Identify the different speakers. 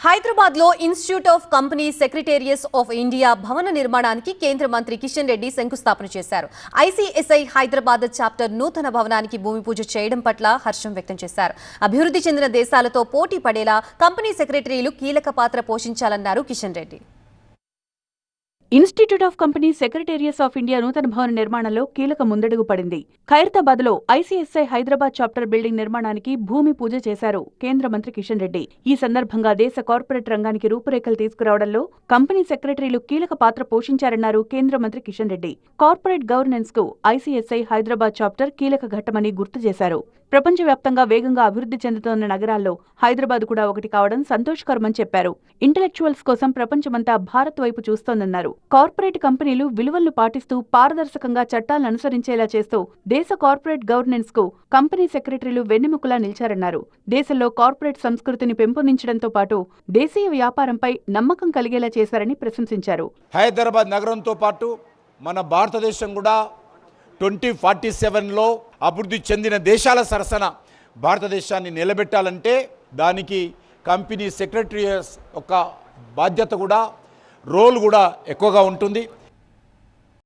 Speaker 1: హైదరాబాద్ లో institute of company secretaries of India భవన నిర్మాణానికి కేంద్ర మంత్రి కిషన్ రెడ్డి శంకుస్థాపన చేశారు. ఐసీఎస్ఐ హైదరాబాద్ చాప్టర్ నూతన భవనానికి భూమి పూజ చేయడం పట్ల హర్షం వ్యక్తం చేశారు. అభివృద్ధి చెందిన దేశాలతో పోటీ పడేలా కంపెనీ సెక్రటరీలు కీలక పాత్ర పోషించాలన్నారు Kishan Reddy.
Speaker 2: Institute of company secretaries of India నూతన భవన నిర్మాణంలో కీలక ముందడుగు పడింది. ఖైరతాబాద్ లో ఐసీఎస్ఐ హైదరాబాద్ చాప్టర్ బిల్డింగ్ నిర్మాణానికి భూమి పూజ చేశారు కేంద్ర మంత్రి కిషన్ రెడ్డి. ఈ సందర్భంగా దేశ కార్పొరేట్ రంగానికి రూపురేఖలు తీసుకురావడంలో కంపెనీ సెక్రటరీలు కీలక పాత్ర పోషించారన్నారు కేంద్ర మంత్రి కిషన్ రెడ్డి. కార్పొరేట్ గవర్నెన్స్ కు ఐసీఎస్ఐ హైదరాబాద్ చాప్టర్ కీలక ఘట్టమని గుర్తు చేశారు. ప్రపంచవ్యాప్తంగా వేగంగా అభివృద్ధి చెందుతోన్న నగరాల్లో హైదరాబాద్ కూడా ఒకటి కావడం సంతోషకరమని చెప్పారు. ఇంటలెక్చువల్స్ కోసం ప్రపంచమంతా భారత్ వైపు చూస్తోందన్నారు. కార్పొరేట్ కంపెనీలు విలువలను పాటిస్తూ పారదర్శకంగా చట్టాలను అనుసరించేలా చేస్తూ దేశ కార్పొరేట్ గవర్నెన్స్ కు కంపెనీ సెక్రటరీలు వెన్నెముకలా నిలిచారన్నారు. దేశంలో కార్పొరేట్ సంస్కృతిని పెంపొందించడంతో పాటు దేశీయ వ్యాపారంపై నమ్మకం కలిగేలా చేశారని ప్రశంసించారు.
Speaker 3: హైదరాబాద్ నగరంతో పాటు మన భారతదేశం కూడా 2047లో అభివృద్ధి చెందిన దేశాల సరసన భారతదేశాన్ని నిలబెట్టాలంటే దానికి కంపెనీ సెక్రటరీస్ యొక్క బాధ్యత కూడా రోల్ కూడా ఎక్కువగా ఉంటుంది.